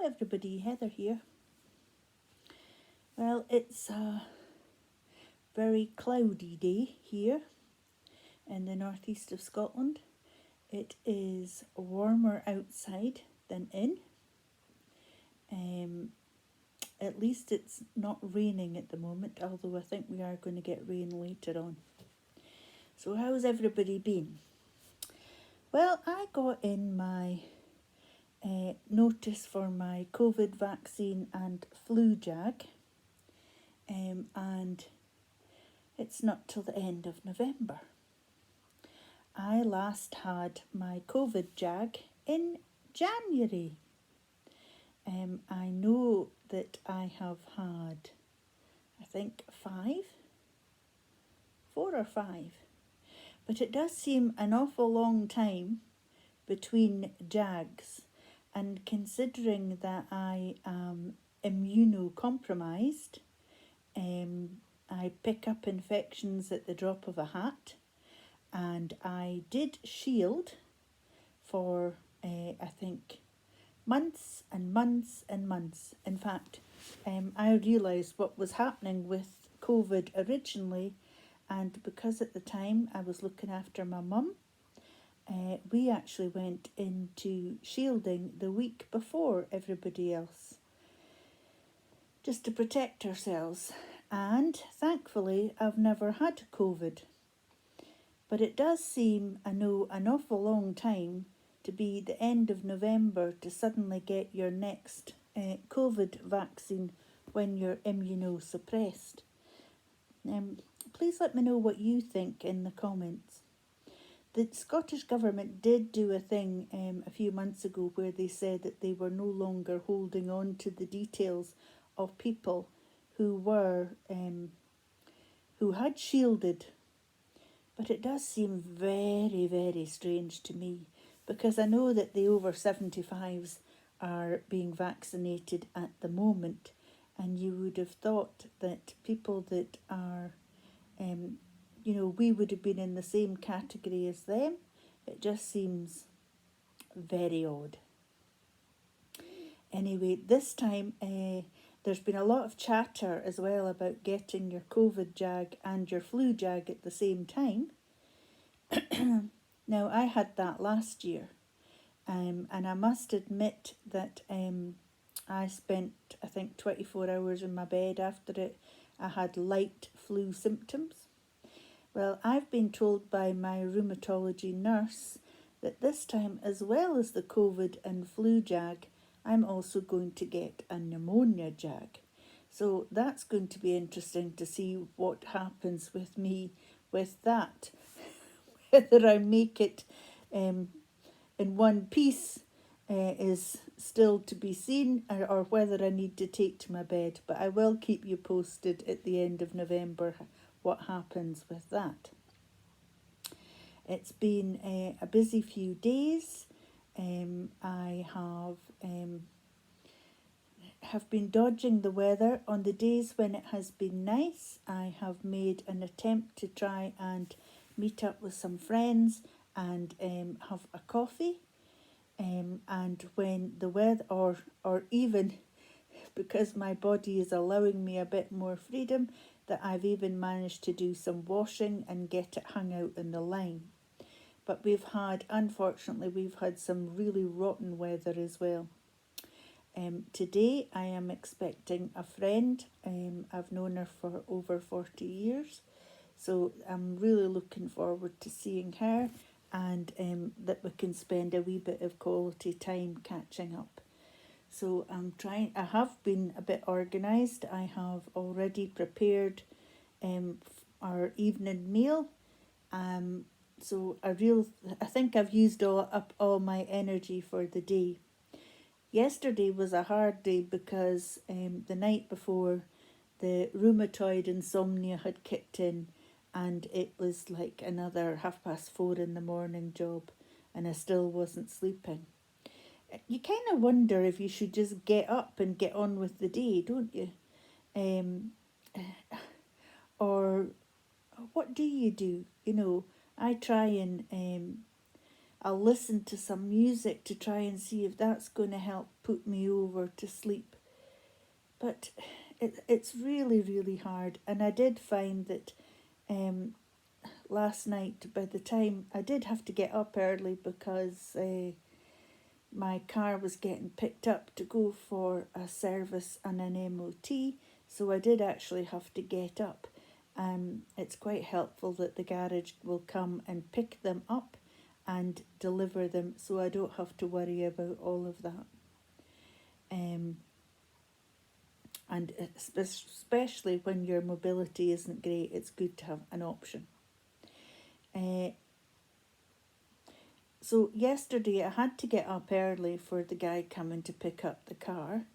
everybody, Heather here. Well, it's a very cloudy day here in the northeast of Scotland. It is warmer outside than in. At least it's not raining at the moment, although I think we are going to get rain later on. So how's everybody been? Well, I got in my notice for my COVID vaccine and flu jab, and it's not till the end of November. I last had my COVID jab in January. I know that I have had, I think, 4 or 5. But it does seem an awful long time between jags. And considering that I am immunocompromised, I pick up infections at the drop of a hat. And I did shield for, I think, months and months and months. In fact, I realised what was happening with COVID originally, and because at the time I was looking after my mum, we actually went into shielding the week before everybody else, just to protect ourselves. And thankfully, I've never had COVID. But it does seem, I know, an awful long time to be the end of November to suddenly get your next COVID vaccine when you're immunosuppressed. Please let me know what you think in the comments. The Scottish Government did do a thing a few months ago where they said that they were no longer holding on to the details of people who were who had shielded. But it does seem very, very strange to me, because I know that the over 75s are being vaccinated at the moment, and you would have thought that people that are, we would have been in the same category as them. It just seems very odd. Anyway, this time there's been a lot of chatter as well about getting your COVID jab and your flu jab at the same time. Now, I had that last year, and I must admit that I spent, I think, 24 hours in my bed after it. I had light flu symptoms. Well, I've been told by my rheumatology nurse that this time, as well as the COVID and flu jab, I'm also going to get a pneumonia jab. So that's going to be interesting to see what happens with me with that. Whether I make it in one piece is still to be seen, or whether I need to take to my bed. But I will keep you posted at the end of November what happens with that. It's been a busy few days. I have been dodging the weather. On the days when it has been nice, I have made an attempt to try and meet up with some friends and have a coffee. And when the weather, or even because my body is allowing me a bit more freedom, that I've even managed to do some washing and get it hung out in the line. But unfortunately, we've had some really rotten weather as well. Today I am expecting a friend. I've known her for over 40 years. So I'm really looking forward to seeing her, and that we can spend a wee bit of quality time catching up. So I have been a bit organised. I have already prepared our evening meal. So I think I've used up all my energy for the day. Yesterday was a hard day because the night before, the rheumatoid insomnia had kicked in, and it was like another 4:30 in the morning job, and I still wasn't sleeping. You kind of wonder if you should just get up and get on with the day, don't you? Or what do you do? I try and I'll listen to some music to try and see if that's going to help put me over to sleep. But it's really, really hard. And I did find that last night, by the time I did have to get up early because my car was getting picked up to go for a service and an MOT, so I did actually have to get up. It's quite helpful that the garage will come and pick them up and deliver them, so I don't have to worry about all of that. And especially when your mobility isn't great, it's good to have an option. So yesterday I had to get up early for the guy coming to pick up the car,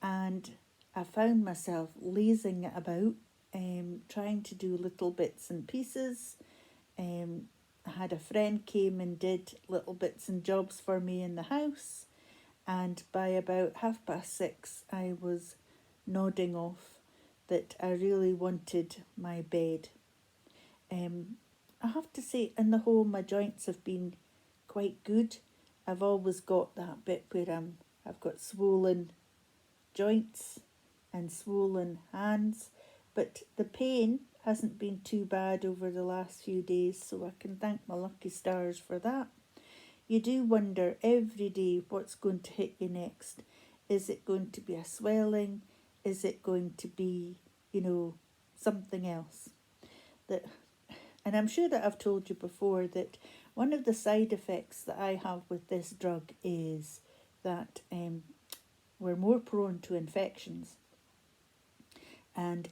and I found myself lazing about, trying to do little bits and pieces. I had a friend came and did little bits and jobs for me in the house, and by about 6:30 I was nodding off that I really wanted my bed. I have to say, in the home my joints have been quite good. I've always got that bit where I've got swollen joints and swollen hands, but the pain hasn't been too bad over the last few days, so I can thank my lucky stars for that. You do wonder every day what's going to hit you next. Is it going to be a swelling? Is it going to be, something else? And I'm sure that I've told you before that one of the side effects that I have with this drug is that we're more prone to infections, and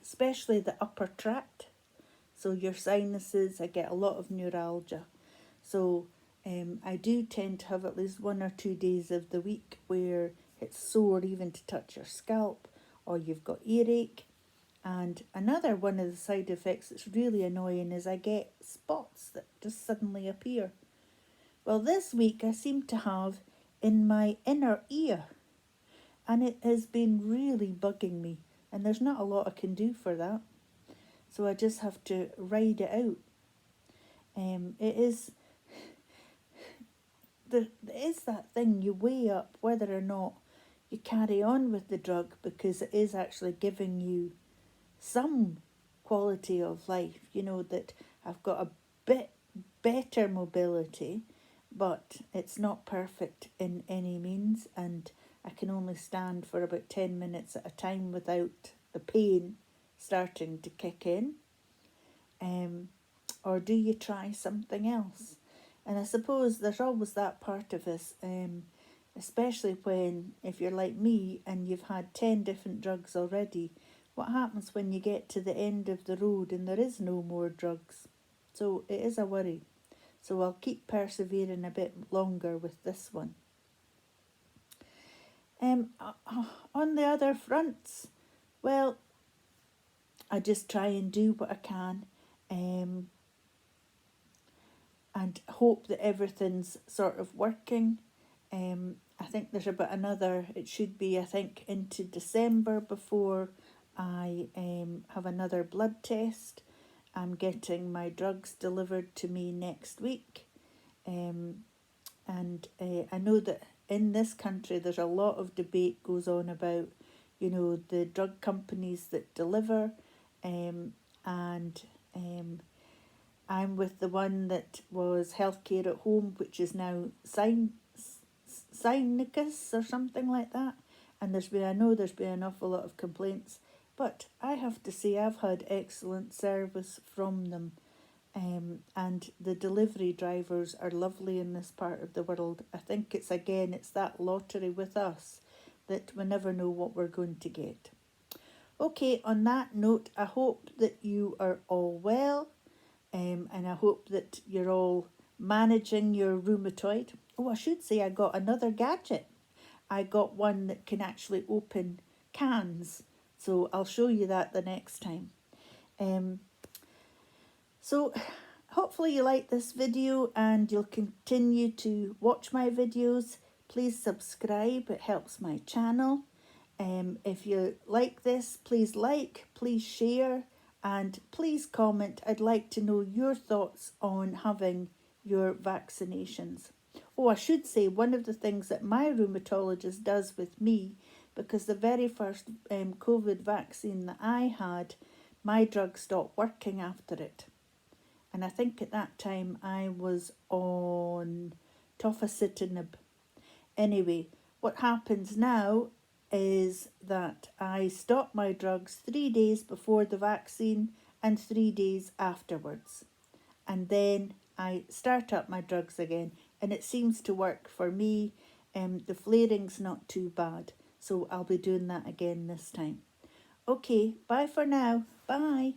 especially the upper tract. So your sinuses, I get a lot of neuralgia. So I do tend to have at least 1 or 2 days of the week where it's sore even to touch your scalp, or you've got earache. And another one of the side effects that's really annoying is I get spots that just suddenly appear. Well, this week I seem to have in my inner ear, and it has been really bugging me, and there's not a lot I can do for that. So I just have to ride it out. There is that thing, you weigh up whether or not you carry on with the drug because it is actually giving you some quality of life, that I've got a bit better mobility, but it's not perfect in any means, and I can only stand for about 10 minutes at a time without the pain starting to kick in. Or do you try something else? And I suppose there's always that part of us, especially if you're like me and you've had 10 different drugs already, what happens when you get to the end of the road and there is no more drugs? So it is a worry. So I'll keep persevering a bit longer with this one. On the other fronts, well, I just try and do what I can, and hope that everything's sort of working. I think there's about it should be, I think, into December before I have another blood test. I'm getting my drugs delivered to me next week. And I know that in this country there's a lot of debate goes on about, the drug companies that deliver, and I'm with the one that was Healthcare at Home, which is now Synicus or something like that. And I know there's been an awful lot of complaints, but I have to say I've had excellent service from them. And the delivery drivers are lovely in this part of the world. I think it's that lottery with us that we never know what we're going to get. Okay, on that note, I hope that you are all well. And I hope that you're all managing your rheumatoid. Oh, I should say I got another gadget. I got one that can actually open cans. So I'll show you that the next time. So hopefully you like this video and you'll continue to watch my videos. Please subscribe, it helps my channel. If you like this, please share, and please comment. I'd like to know your thoughts on having your vaccinations. Oh, I should say one of the things that my rheumatologist does with me, because the very first COVID vaccine that I had, my drug stopped working after it. And I think at that time I was on tofacitinib. Anyway, what happens now is that I stop my drugs 3 days before the vaccine and 3 days afterwards. And then I start up my drugs again, and it seems to work for me. The flaring's not too bad, so I'll be doing that again this time. Okay, bye for now. Bye.